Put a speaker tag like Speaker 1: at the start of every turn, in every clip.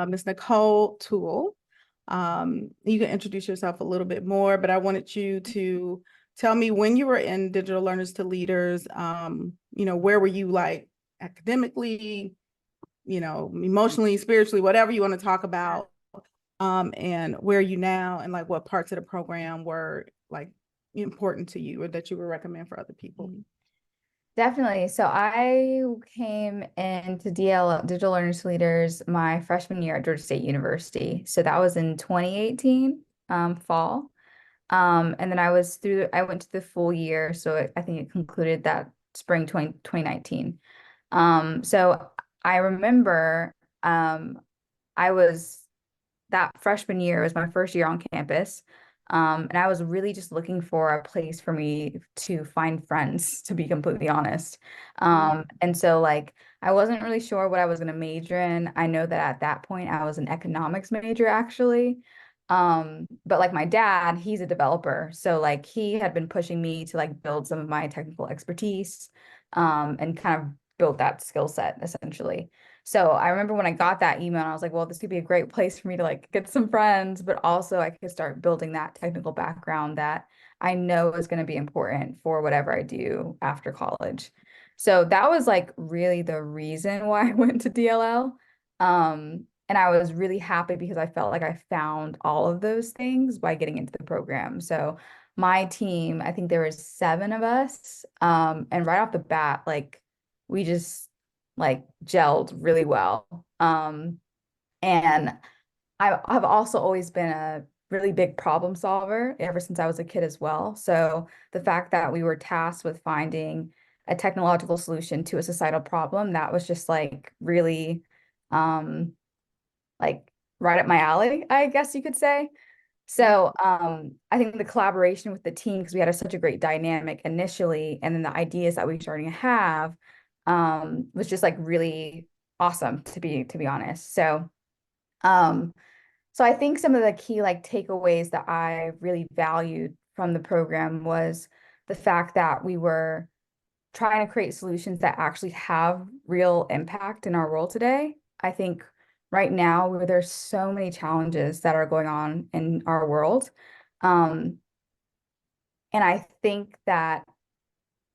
Speaker 1: Ms. Nicole Toole. You can introduce yourself a little bit more, but I wanted you to tell me when you were in Digital Learners to Leaders, where were you like academically, emotionally, spiritually, whatever you want to talk about, and where are you now, and like what parts of the program were like important to you or that you would recommend for other people.
Speaker 2: Definitely. So I came into DL Digital Learners to Leaders my freshman year at Georgia State University. So that was in 2018, fall. And then I went to the full year. So I think it concluded that spring 2019. So I remember I was that freshman year was my first year on campus. And I was really just looking for a place for me to find friends, to be completely honest. And so like I wasn't really sure what I was going to major in. I know that at that point I was an economics major actually. But like my dad, he's a developer. So like he had been pushing me to like build some of my technical expertise, and kind of build that skill set essentially. So I remember when I got that email, I was like, well, this could be a great place for me to like get some friends, but also I could start building that technical background that I know is going to be important for whatever I do after college. So that was like really the reason why I went to DLL. And I was really happy because I felt like I found all of those things by getting into the program. So my team, I think there was 7 of us. And right off the bat, like we just like gelled really well. And I've also always been a really big problem solver ever since I was a kid as well. So the fact that we were tasked with finding a technological solution to a societal problem, that was just like really um like right up my alley, I guess you could say. So I think the collaboration with the team, because we had such a great dynamic initially, and then the ideas that we were starting to have was just like really awesome to be honest. Um, so I think some of the key like takeaways that I really valued from the program was the fact that we were trying to create solutions that actually have real impact in our world today. I think right now where there's so many challenges that are going on in our world. Um, and I think that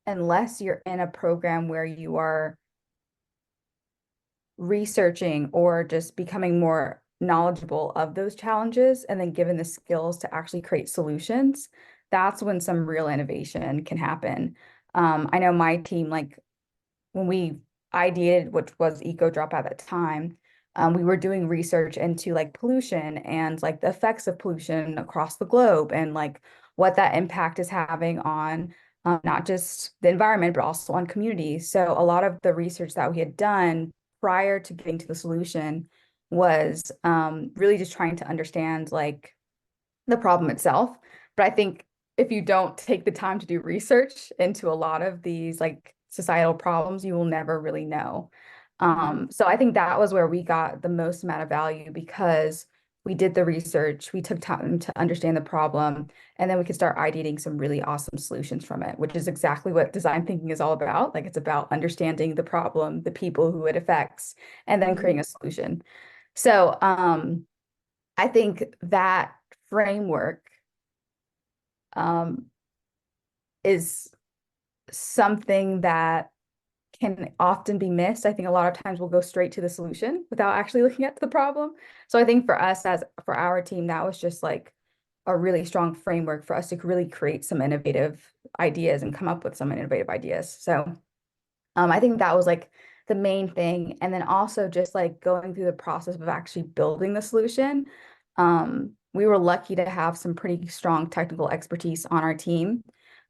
Speaker 2: unless you're in a program where you are researching or just becoming more knowledgeable of those challenges and then given the skills to actually create solutions, that's when some real innovation can happen. I know my team, like when we ideated, which was eco drop at that time, we were doing research into like pollution and like the effects of pollution across the globe and like what that impact is having on not just the environment, but also on communities. So a lot of the research that we had done prior to getting to the solution was really just trying to understand like the problem itself. But I think if you don't take the time to do research into a lot of these like societal problems, you will never really know. So I think that was where we got the most amount of value because we did the research, we took time to understand the problem, and then we could start ideating some really awesome solutions from it, which is exactly what design thinking is all about. Like it's about understanding the problem, the people who it affects, and then creating a solution. So I think that framework um, is something that can often be missed. I think a lot of times we'll go straight to the solution without actually looking at the problem. So I think for us, as for our team, that was just like a really strong framework for us to really create some innovative ideas and come up with some innovative ideas. So I think that was like the main thing. And then also just like going through the process of actually building the solution. We were lucky to have some pretty strong technical expertise on our team.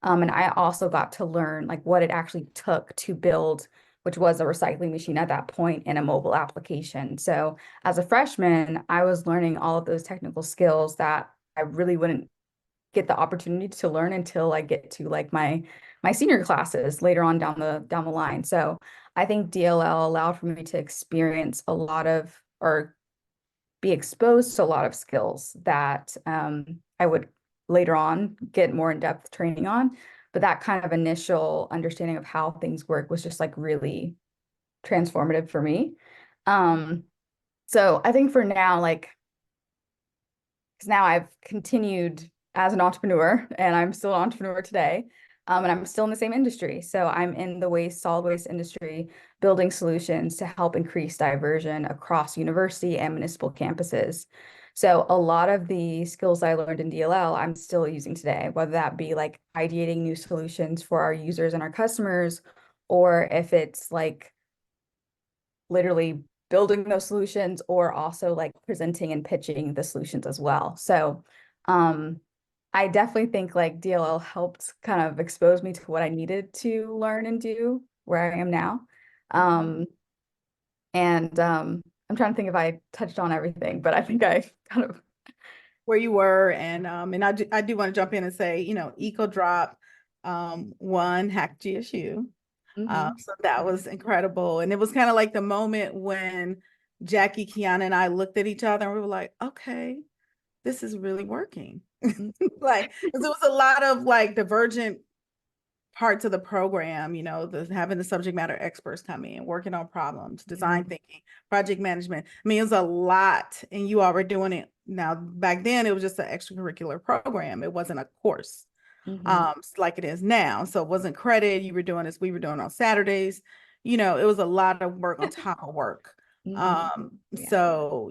Speaker 2: And I also got to learn like what it actually took to build, which was a recycling machine at that point in a mobile application. So as a freshman, I was learning all of those technical skills that I really wouldn't get the opportunity to learn until I get to like my senior classes later on down the line. So I think DLL allowed for me to experience a lot of or be exposed to a lot of skills that I would later on get more in-depth training on. But that kind of initial understanding of how things work was just like really transformative for me. Um, So I think for now, like, because now I've continued as an entrepreneur and I'm still an entrepreneur today. And I'm still in the same industry. So I'm in the solid waste industry, building solutions to help increase diversion across university and municipal campuses. So a lot of the skills I learned in DLL, I'm still using today, whether that be like ideating new solutions for our users and our customers, or if it's like literally building those solutions or also like presenting and pitching the solutions as well. So I definitely think like DLL helped kind of expose me to what I needed to learn and do where I am now. Um, and I'm trying to think if I touched on everything, but I think I kind of
Speaker 1: Where you were, and I do want to jump in and say, Eco Drop won Hack GSU.
Speaker 2: Mhm.
Speaker 1: So that was incredible. And it was kind of like the moment when Jackie, Kiana, and I looked at each other and we were like, okay, this is really working. Like, 'cause there was a lot of like divergent parts of the program, having the subject matter experts come in, working on problems, design thinking, project management. I mean, it was a lot, and you all were doing it. Now, back then, it was just an extracurricular program. It wasn't a course, like it is now. So it wasn't credit. You were doing this, we were doing on Saturdays. It was a lot of work on top of work.
Speaker 2: Yeah.
Speaker 1: So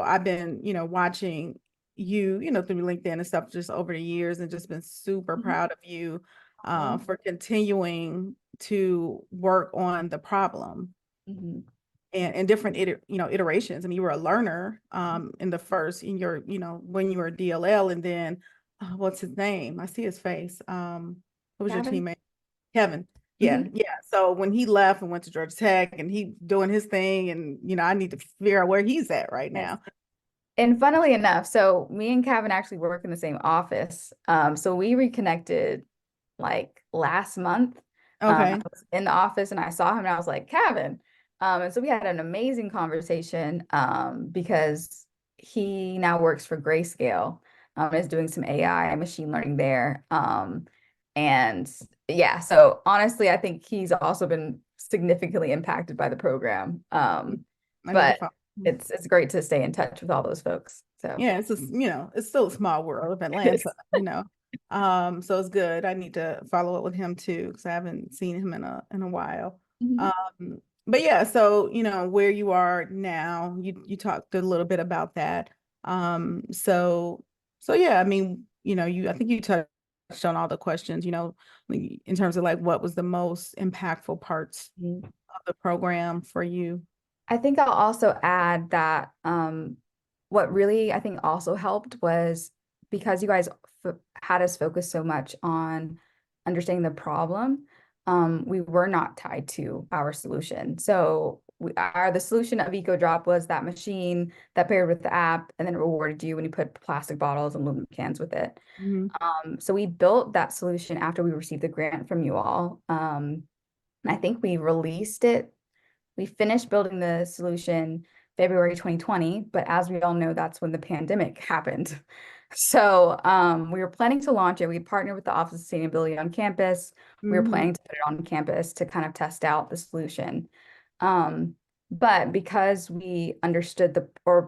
Speaker 1: I've been, watching you, through LinkedIn and stuff just over the years, and just been super proud of you for continuing to work on the problem
Speaker 2: Mhm.
Speaker 1: and different iterations. I mean, you were a learner in the first in your when you were DLL, and then what's his name? I see his face. Who was your
Speaker 2: Gavin?
Speaker 1: teammate? Kevin. Yeah,
Speaker 2: Mhm.
Speaker 1: yeah. So when he left and went to Georgia Tech, and he doing his thing, and I need to figure out where he's at right
Speaker 2: Yes.
Speaker 1: now.
Speaker 2: And funnily enough, so me and Kevin actually work in the same office. So we reconnected like last month. I
Speaker 1: Okay.
Speaker 2: was in the office and I saw him and I was like, Kevin. And so we had an amazing conversation because he now works for Grayscale, is doing some AI and machine learning there. And yeah, so honestly, I think he's also been significantly impacted by the program.
Speaker 1: I need to
Speaker 2: But
Speaker 1: follow.
Speaker 2: it's great to stay in touch with all those folks. So
Speaker 1: Yeah, it's just, it's still a small world of Atlanta. So it's good. I need to follow up with him too, because I haven't seen him in a while.
Speaker 2: Mhm.
Speaker 1: But yeah, so where you are now, you talked a little bit about that. So yeah, I mean, I think you touched on all the questions, in terms of like what was the most impactful parts
Speaker 2: Mhm.
Speaker 1: of the program for you.
Speaker 2: I think I'll also add that what really I think also helped was because you guys had us focus so much on understanding the problem, we were not tied to our solution. So the solution of EcoDrop was that machine that paired with the app and then it rewarded you when you put plastic bottles and aluminum cans with it.
Speaker 1: Mhm.
Speaker 2: So we built that solution after we received the grant from you all. And I think we finished building the solution February 2020, but as we all know, that's when the pandemic happened. So we were planning to launch it. We partnered with the Office of Sustainability on campus. We were
Speaker 1: Mhm.
Speaker 2: planning to put it on campus to kind of test out the solution. Um, but because we understood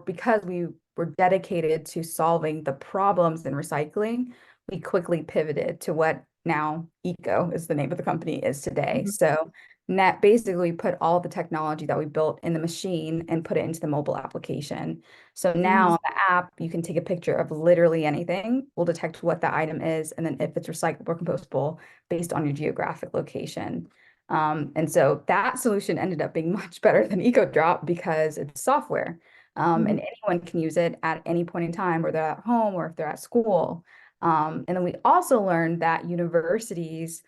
Speaker 2: because we were dedicated to solving the problems in recycling, we quickly pivoted to what now ECO is the name of the company is today.
Speaker 1: Mhm.
Speaker 2: So net basically put all the technology that we built in the machine and put it into the mobile application. So now
Speaker 1: Mhm.
Speaker 2: on the app, you can take a picture of literally anything. We'll detect what the item is, and then if it's recyclable or compostable based on your geographic location. And so that solution ended up being much better than EcoDrop because it's software. And
Speaker 1: Mhm.
Speaker 2: anyone can use it at any point in time, whether they're at home or if they're at school. And then we also learned that universities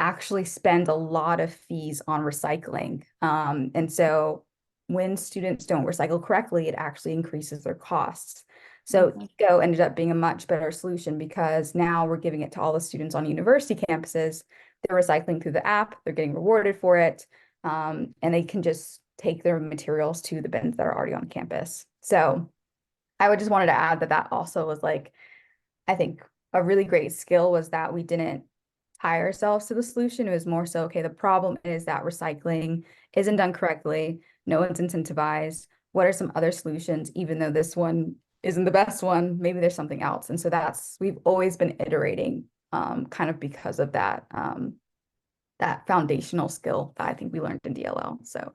Speaker 2: actually spend a lot of fees on recycling. And so when students don't recycle correctly, it actually increases their costs. So
Speaker 1: Okay.
Speaker 2: ECO ended up being a much better solution because now we're giving it to all the students on university campuses. They're recycling through the app, they're getting rewarded for it, and they can just take their materials to the bins that are already on campus. So I would just wanted to add that that also was like, I think a really great skill was that we didn't tie ourselves to the solution. It was more so, okay, the problem is that recycling isn't done correctly. No one's incentivized. what are some other solutions, even though this one isn't the best one, maybe there's something else. And so we've always been iterating kind of because of that, that foundational skill that I think we learned in DLL. So.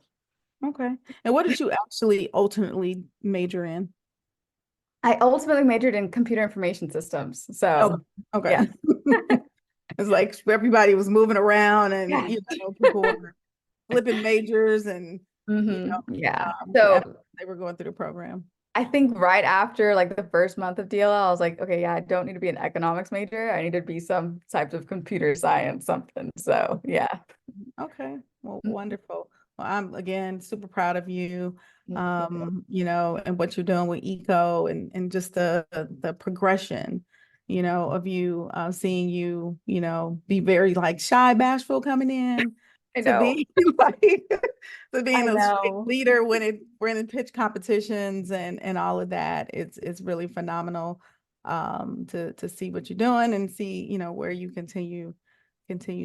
Speaker 1: Okay. And what did you actually ultimately major in?
Speaker 2: I ultimately majored in computer information systems.
Speaker 1: Oh,
Speaker 2: So,
Speaker 1: okay.
Speaker 2: yeah.
Speaker 1: It's like everybody was moving around and,
Speaker 2: Yeah.
Speaker 1: people were flipping majors and,
Speaker 2: Yeah.
Speaker 1: after
Speaker 2: So
Speaker 1: they were going through the program.
Speaker 2: I think right after like the first month of DLL, I was like, okay, yeah, I don't need to be an economics major. I need to be some types of computer science, something. So, yeah.
Speaker 1: Okay. Well,
Speaker 2: Mm,
Speaker 1: wonderful. Well, I'm again super proud of you,
Speaker 2: thank you.
Speaker 1: and what you're doing with ECO and just the progression, of you seeing you, be very like shy, bashful coming in
Speaker 2: I
Speaker 1: to
Speaker 2: know.
Speaker 1: be like to being
Speaker 2: I
Speaker 1: a straight
Speaker 2: know.
Speaker 1: leader when we're in pitch competitions and all of that. It's really phenomenal to see what you're doing and see, where you continue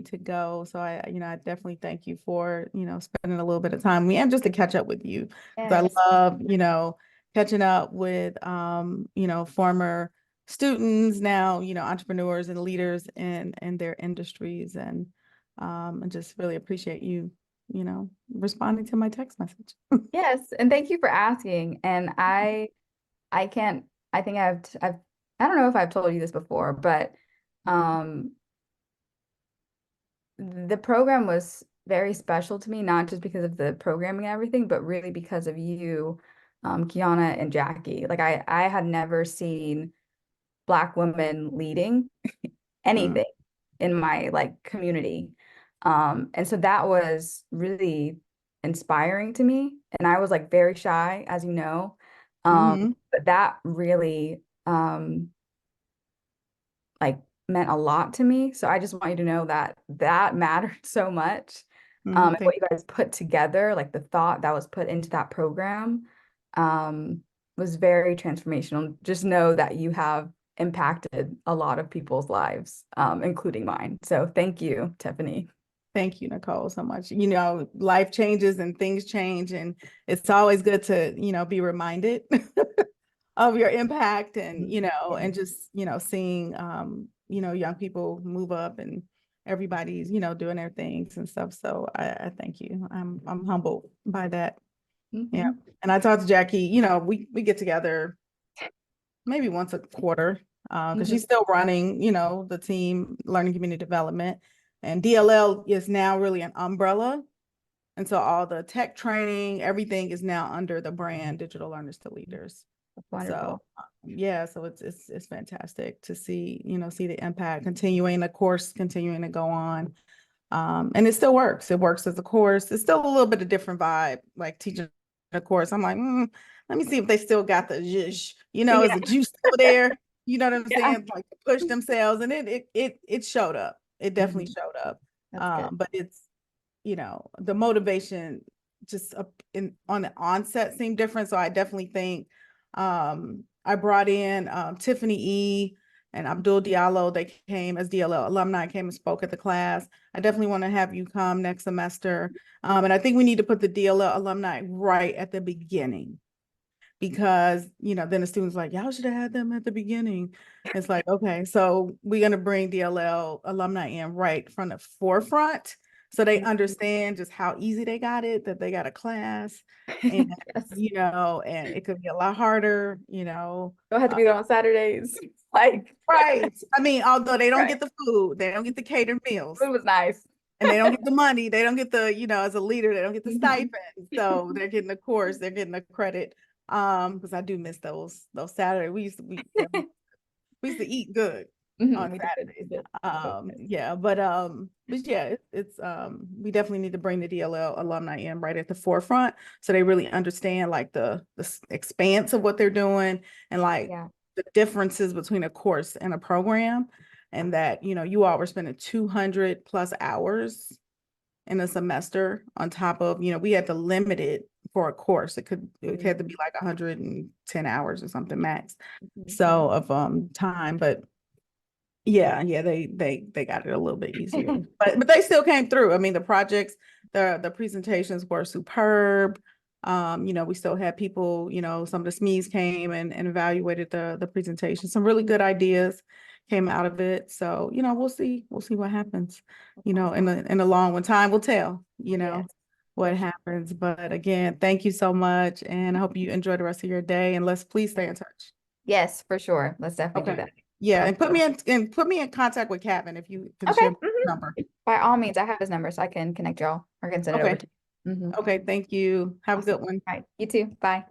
Speaker 1: to go. So I definitely thank you for, spending a little bit of time with me and just to catch up with you because
Speaker 2: Yes.
Speaker 1: I love, catching up with, former students now, entrepreneurs and leaders in their industries and just really appreciate you, responding to my text message.
Speaker 2: Yes. And thank you for asking. And I can't, I think I don't know if I've told you this before, but um the program was very special to me, not just because of the programming and everything, but really because of you, Kiana and Jackie. Like I had never seen Black women leading
Speaker 1: Mm,
Speaker 2: anything in my like community. And so that was really inspiring to me. And I was like very shy, as you know.
Speaker 1: mm-hmm,
Speaker 2: But that really like meant a lot to me. So I just want you to know that that mattered so much.
Speaker 1: mm-hmm.
Speaker 2: And what you guys put together, like the thought that was put into that program, um, was very transformational. Just know that you have impacted a lot of people's lives, including mine. So thank you, Tiffany.
Speaker 1: Thank you, Nicole, so much. Life changes and things change, and it's always good to, be reminded of your impact and,
Speaker 2: Yeah.
Speaker 1: and just, seeing, young people move up and everybody's, doing their things and stuff. So I thank you. I'm humbled by that. Yeah.
Speaker 2: Mhm.
Speaker 1: And I talked to Jackie, we get together maybe once a quarter because
Speaker 2: Mhm.
Speaker 1: she's still running, the team, learning community development. And DLL is now really an umbrella. And so all the tech training, everything is now under the brand Digital Learners to Leaders.
Speaker 2: That's
Speaker 1: So
Speaker 2: wonderful.
Speaker 1: yeah, so it's fantastic to see, see the impact, continuing the course, continuing to go on. And it still works. It works as a course. It's still a little bit of different vibe, like teaching a course. I'm like, let me see if they still got the zhuzh, is
Speaker 2: Yeah.
Speaker 1: the juice still there? You know what I'm
Speaker 2: Yeah.
Speaker 1: saying? Like to push themselves. And it showed up. It definitely
Speaker 2: Mhm.
Speaker 1: showed up.
Speaker 2: That's good.
Speaker 1: But it's, the motivation just on the onset seemed different. So I definitely think I brought in Tiffany E and Abdul Diallo. They came as DLL alumni, came and spoke at the class. I definitely want to have you come next semester. And I think we need to put the DLL alumni right at the beginning because, then the students like, y'all should have had them at the beginning. It's like, okay, so we're going to bring DLL alumni in right from the forefront so they understand just how easy they got it, that they got a class and,
Speaker 2: Yes.
Speaker 1: and it could be a lot harder,
Speaker 2: Don't have to be there on Saturdays. Like,
Speaker 1: right. I mean, although they don't
Speaker 2: right.
Speaker 1: get the food, they don't get the catered meals
Speaker 2: Food was nice.
Speaker 1: and they don't get the money. They don't get the, as a leader, they don't get the
Speaker 2: Mhm.
Speaker 1: stipend. So they're getting the course, they're getting the credit. Because I do miss those Saturdays. We used to eat good
Speaker 2: Mhm.
Speaker 1: on
Speaker 2: We did. We
Speaker 1: Saturdays.
Speaker 2: did. So nice.
Speaker 1: Yeah, but yeah, it's we definitely need to bring the DLL alumni in right at the forefront so they really understand like the expanse of what they're doing and like
Speaker 2: Yeah.
Speaker 1: the differences between a course and a program, and that you all were spending 200 plus hours in a semester on top of, we had to limit it for a course. It had to be like 110 hours or something max.
Speaker 2: Mhm.
Speaker 1: So of time, but yeah, they got it a little bit easier. But they still came through. I mean, the projects, the presentations were superb. We still had people, some of the SMEs came and evaluated the presentation. Some really good ideas came out of it. So, we'll see what happens, in the long run. Time will tell,
Speaker 2: Yes,
Speaker 1: what
Speaker 2: for sure.
Speaker 1: happens. But again, thank you so much. And I hope you enjoy the rest of your day, and let's please stay in touch.
Speaker 2: Yes, for sure. Let's definitely do
Speaker 1: Okay.
Speaker 2: that.
Speaker 1: Yeah.
Speaker 2: Of
Speaker 1: And put
Speaker 2: course.
Speaker 1: me in contact with Kevin if you can
Speaker 2: Okay.
Speaker 1: share my number.
Speaker 2: By all means, I have his number, so I can connect y'all or can send it over
Speaker 1: Okay.
Speaker 2: to you.
Speaker 1: Okay. Thank you. Have a
Speaker 2: Awesome.
Speaker 1: good one.
Speaker 2: All right. You too. Bye.